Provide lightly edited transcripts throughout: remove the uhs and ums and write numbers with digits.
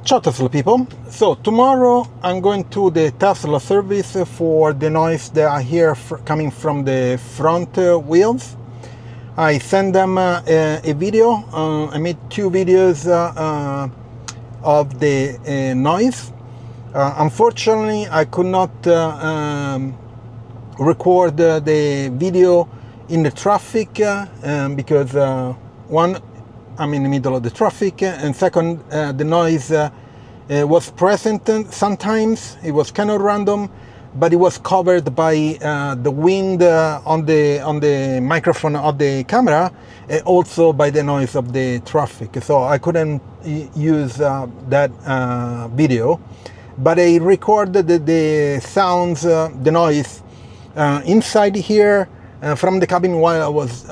Ciao Tesla people. So tomorrow I'm going to the Tesla service for the noise that I hear coming from the front wheels. I send them a video. I made 2 videos of the noise. Unfortunately, I could not record the video in the traffic because one, I'm in the middle of the traffic, and second, the noise was present sometimes. It was kind of random, but it was covered by the wind on the microphone of the camera, and also by the noise of the traffic. So I couldn't use that video, but I recorded the sounds, the noise inside here from the cabin while I was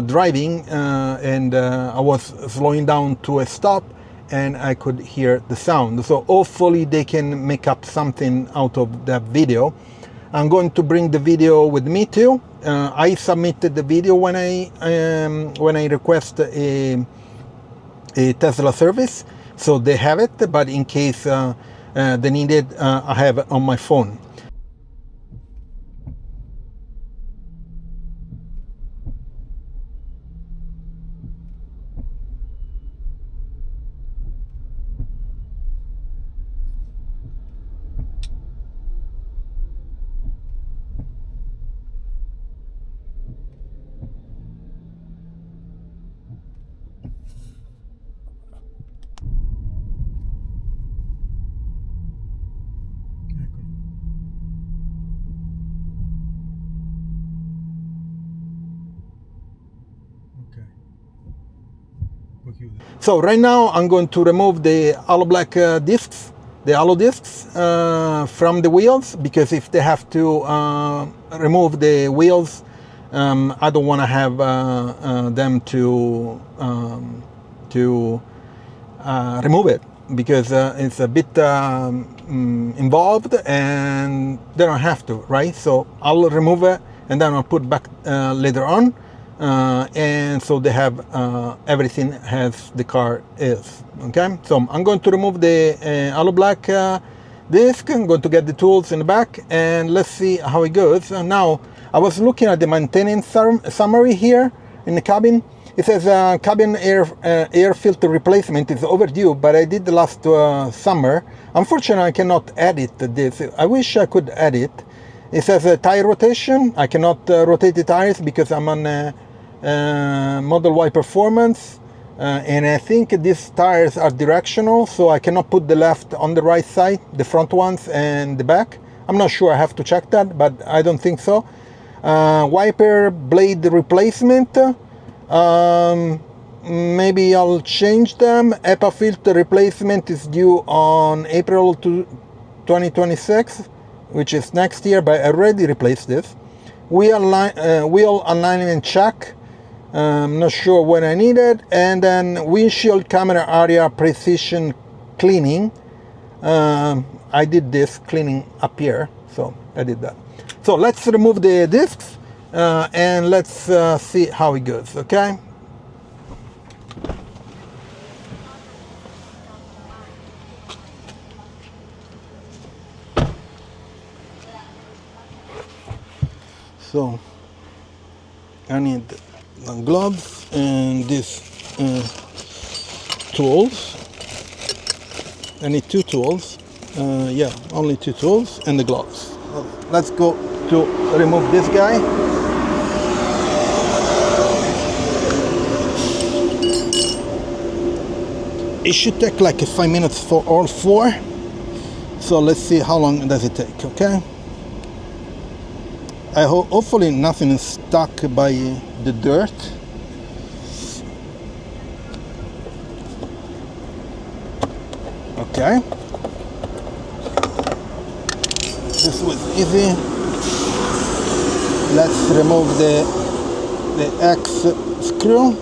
driving, and I was slowing down to a stop, and I could hear the sound. So hopefully they can make up something out of that video. I'm going to bring the video with me too. I submitted the video when I request a Tesla service, so they have it, but in case they need it, I have it on my phone. So right now I'm going to remove the HALODISC discs, the HALODISCs from the wheels, because if they have to remove the wheels, I don't want to have them to remove it, because it's a bit involved, and they don't have to, right? So I'll remove it and then I'll put back later on. And so they have everything as the car is. Okay, so I'm going to remove the HALODISC disc. I'm going to get the tools in the back, and let's see how it goes. Now, I was looking at the maintenance summary here in the cabin. It says cabin air filter replacement is overdue, but I did the last summer. Unfortunately, I cannot edit this. I wish I could edit. It says tire rotation. I cannot rotate the tires because I'm on Model Y Performance, and I think these tires are directional, so I cannot put the left on the right side, the front ones and the back. I'm not sure, I have to check that, but I don't think so. Wiper blade replacement, maybe I'll change them. HEPA filter replacement is due on April 2026, which is next year, but I already replaced this. Wheel alignment check, I'm not sure when I need it. And then windshield camera area precision cleaning. I did this cleaning up here, so I did that. So let's remove the discs and let's see how it goes, okay? So I need gloves and these tools. I need 2 tools. Yeah, only 2 tools and the gloves. Let's go to remove this guy. It should take like 5 minutes for all 4. So let's see how long does it take, okay? Hopefully nothing is stuck by the dirt. Okay. This was easy. Let's remove the X screw.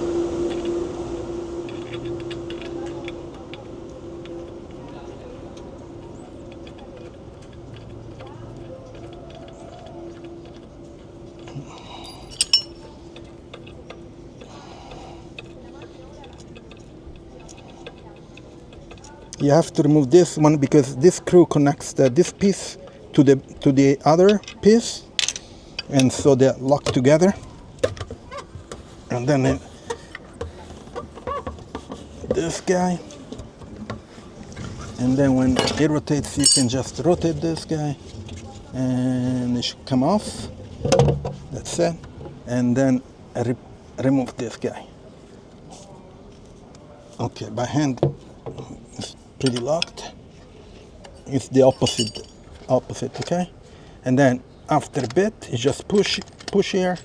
You have to remove this one because this screw connects this piece to the other piece, and so they're locked together. And then this guy, and then when it rotates, you can just rotate this guy, and it should come off. That's it. And then remove this guy. Okay, by hand it's pretty locked. It's the opposite, okay? And then after a bit, you just push here,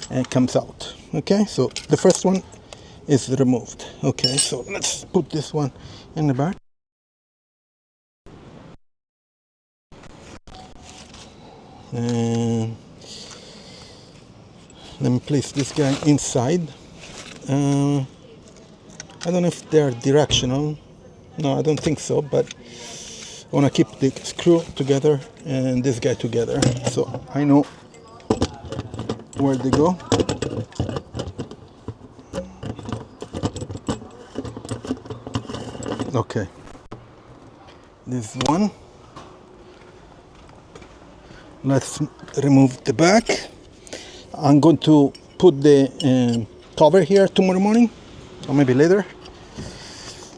and it comes out. Okay, so the first one is removed. Okay, so let's put this one in the back. And let me place this guy inside. I don't know if they're directional. No, I don't think so, but I want to keep the screw together and this guy together, so I know where they go. Okay, this one. Let's remove the back. I'm going to put the cover here tomorrow morning, or maybe later.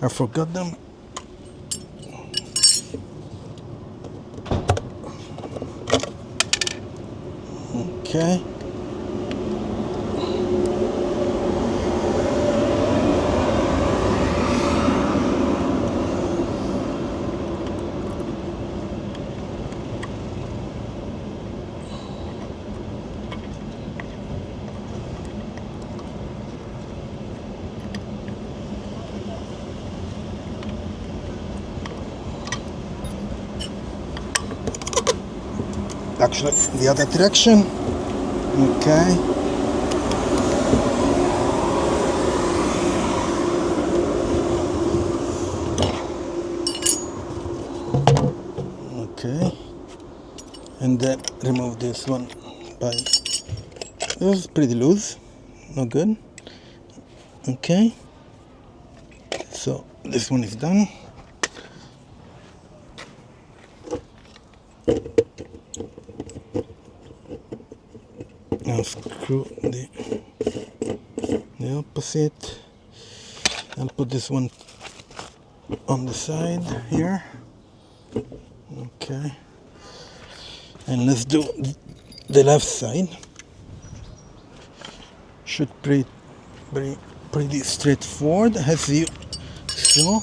I forgot them. Okay. Actually, the other direction. Okay. Okay. And then remove this one by. This is pretty loose. No good. Okay. So this one is done. Now screw the opposite. I'll put this one on the side here. Okay. And let's do the left side. Should be pretty straightforward, as you saw.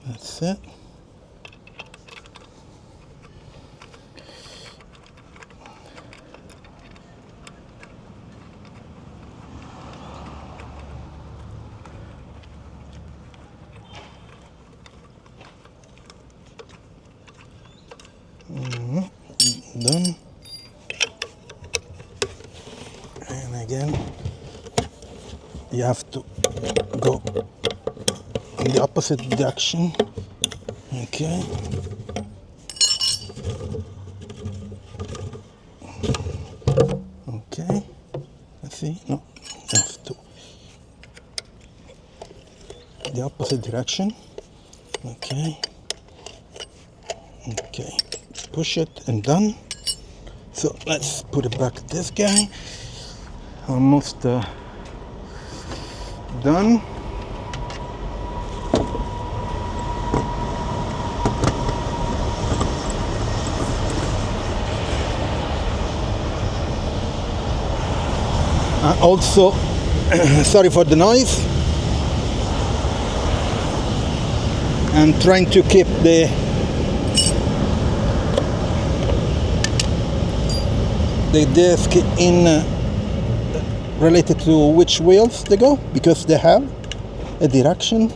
That's it. Done. And again, you have to go in the opposite direction. Okay. Okay. Let's see. No, I have to the opposite direction. Okay. Okay. Push it and done. So let's put it back this guy. Almost done. Also, sorry for the noise. I'm trying to keep the disc in related to which wheels they go, because they have a direction.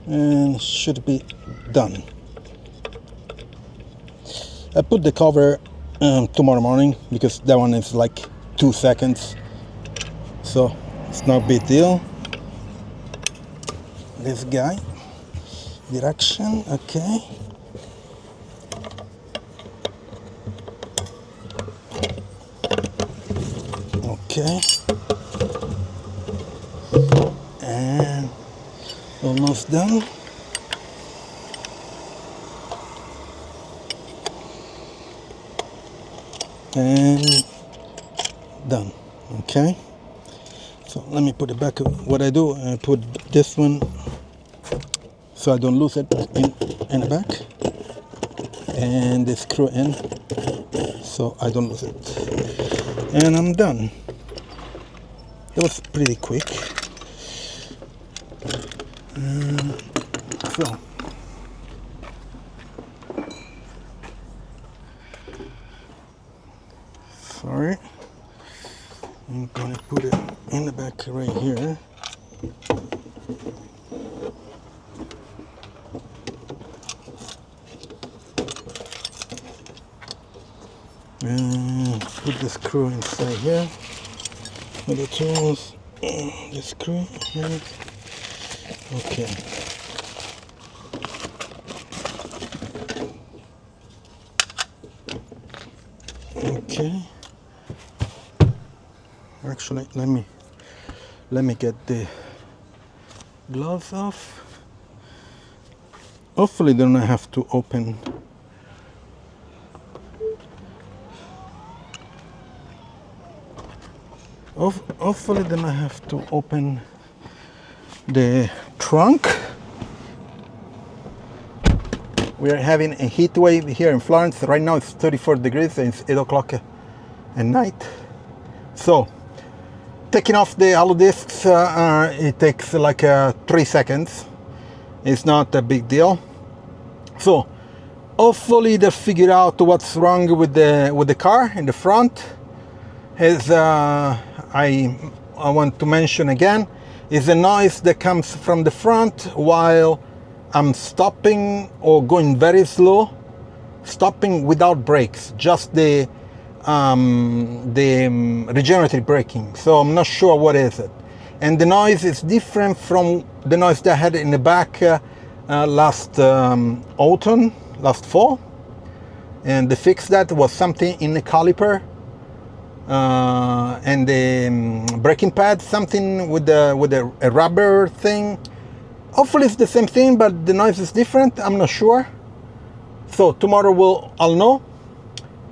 And should be done. I put the cover tomorrow morning because that one is like 2 seconds, so it's not a big deal. This guy, direction, okay. Okay, and almost done. And done. Okay, so let me put it back. What I do, I put this one so I don't lose it in the back, and the screw in so I don't lose it, and I'm done. It was pretty quick. So sorry, I'm gonna put it in the back right here. And put the screw inside here with the tools. The screw here. Okay. Okay. Actually, let me get the gloves off. Hopefully, then I have to open. Hopefully, then I have to open the trunk. We are having a heat wave here in Florence. Right now it's 34 degrees and it's 8 o'clock at night. So, taking off the HALODISCs, it takes like 3 seconds. It's not a big deal. So, hopefully they figure out what's wrong with the car in the front. As I want to mention again, is a noise that comes from the front while I'm stopping or going very slow, stopping without brakes, just the regenerative braking. So I'm not sure what is it. And the noise is different from the noise that I had in the back last autumn, last fall. And the fix that was something in the caliper and the braking pad, something with a rubber thing. Hopefully it's the same thing, but the noise is different. I'm not sure. So tomorrow I'll know.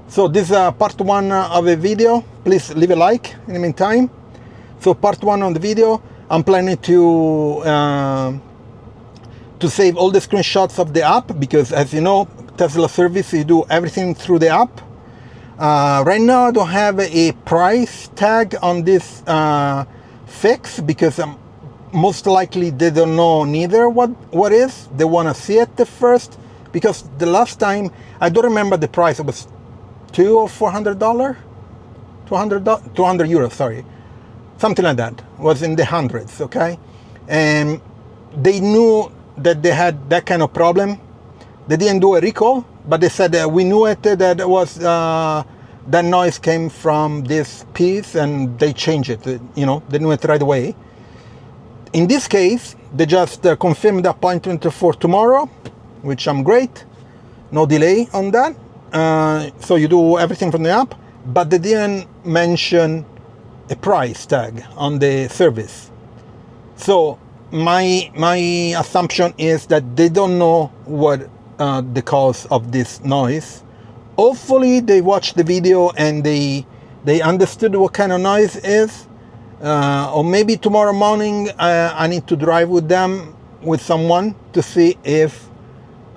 So this is part 1 of a video. Please leave a like in the meantime. So part 1 on the video. I'm planning to save all the screenshots of the app, because as you know, Tesla service, you do everything through the app. Right now I don't have a price tag on this fix, because most likely they don't know neither what is. They want to see it first, because the last time, I don't remember the price, it was $200 or $400, 200 euros, sorry, something like that. It was in the hundreds, okay? And they knew that they had that kind of problem. They didn't do a recall, but they said we knew it, that it was that noise came from this piece, and they changed it. You know, they knew it right away. In this case, they just confirmed the appointment for tomorrow, which I'm great. No delay on that. So you do everything from the app, but they didn't mention a price tag on the service. So my assumption is that they don't know what the cause of this noise. Hopefully they watched the video and they understood what kind of noise is. Or maybe tomorrow morning I need to drive with them, with someone, to see if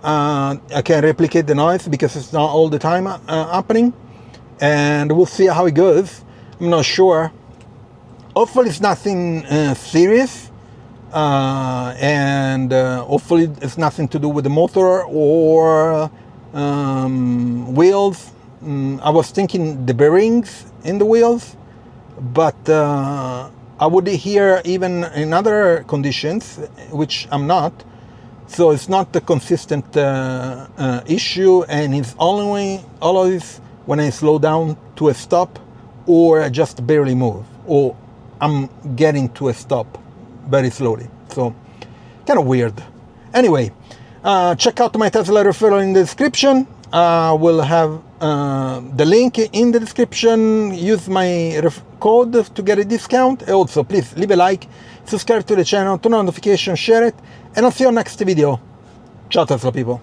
I can replicate the noise, because it's not all the time happening. And we'll see how it goes. I'm not sure. Hopefully it's nothing serious. And hopefully it's nothing to do with the motor or wheels. I was thinking the bearings in the wheels, but I would hear, even in other conditions, which I'm not, So it's not a consistent issue, and it's always when I slow down to a stop, or I just barely move, or I'm getting to a stop very slowly. So kind of weird. Anyway, check out my Tesla referral in the description. We'll have the link in the description. Use my code to get a discount. Also, please leave a like, subscribe to the channel, turn on notifications, share it, and I'll see you on next video. Ciao Tesla people.